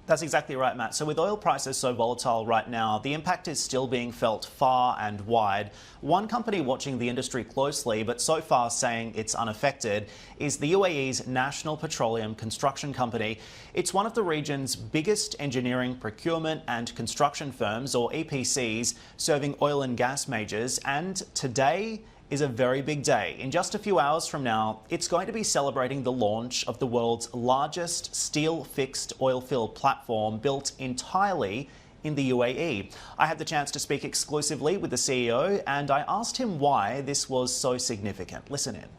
That's exactly right, Matt. So with oil prices so volatile right now, the impact is still being felt far and wide. One company watching the industry closely, but so far saying it's unaffected, is the UAE's National Petroleum Construction Company. It's one of the region's biggest engineering, procurement and construction firms, or EPCs, serving oil and gas majors. And today is a very big day. In just a few hours from now, it's going to be celebrating the launch of the world's largest steel fixed oil field platform built entirely in the UAE. I had the chance to speak exclusively with the CEO and I asked him why this was so significant. Listen in.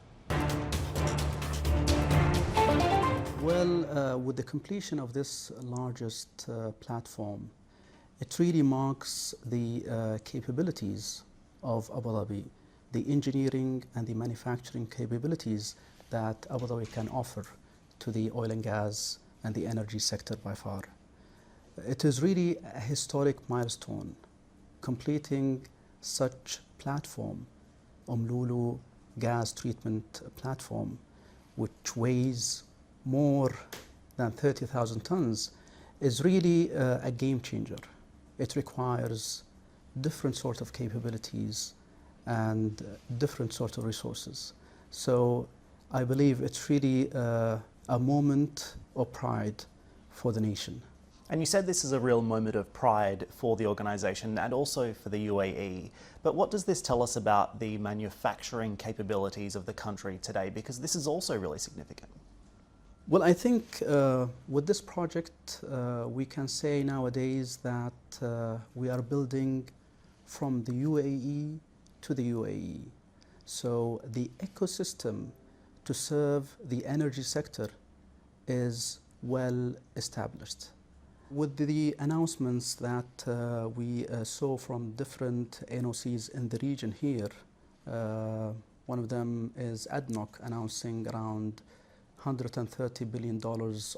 Well, with the completion of this largest platform, it really marks the capabilities of Abu Dhabi, the engineering and the manufacturing capabilities that Abu Dhabi can offer to the oil and gas and the energy sector by far. It is really a historic milestone, completing such platform, Lulu gas treatment platform, which weighs more than 30,000 tons, is really a game changer. It requires different sort of capabilities and different sort of resources. So I believe it's really a moment of pride for the nation. And you said this is a real moment of pride for the organisation and also for the UAE. But what does this tell us about the manufacturing capabilities of the country today? Because this is also really significant. Well, I think with this project, we can say nowadays that we are building from the UAE to the UAE. So the ecosystem to serve the energy sector is well established. With the announcements that we saw from different NOCs in the region here, one of them is ADNOC announcing around $130 billion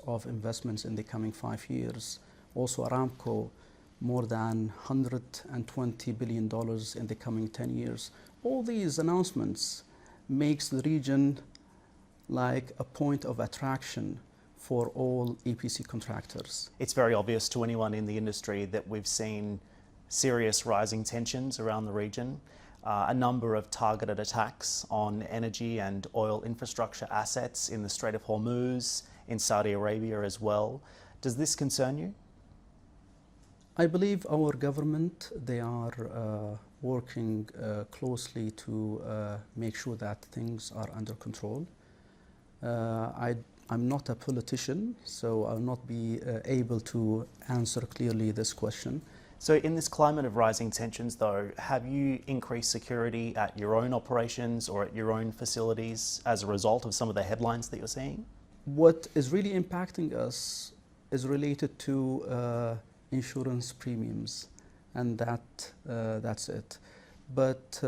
of investments in the coming 5 years. Also Aramco, more than $120 billion in the coming 10 years. All these announcements makes the region like a point of attraction for all EPC contractors. It's very obvious to anyone in the industry that we've seen serious rising tensions around the region, a number of targeted attacks on energy and oil infrastructure assets in the Strait of Hormuz, in Saudi Arabia as well. Does this concern you? I believe our government, they are working closely to make sure that things are under control. I'm not a politician, so I'll not be able to answer clearly this question. So in this climate of rising tensions though, have you increased security at your own operations or at your own facilities as a result of some of the headlines that you're seeing? What is really impacting us is related to insurance premiums, and that's it. But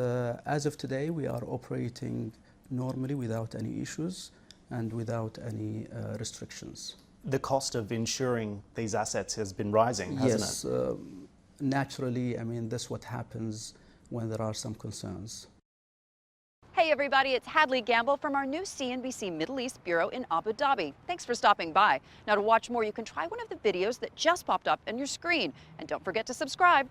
as of today, we are operating normally without any issues and without any restrictions. The cost of insuring these assets has been rising, hasn't it? Yes, naturally. I mean, that's what happens when there are some concerns. Hey everybody, it's Hadley Gamble from our new CNBC Middle East Bureau in Abu Dhabi. Thanks for stopping by. Now to watch more, you can try one of the videos that just popped up on your screen. And don't forget to subscribe.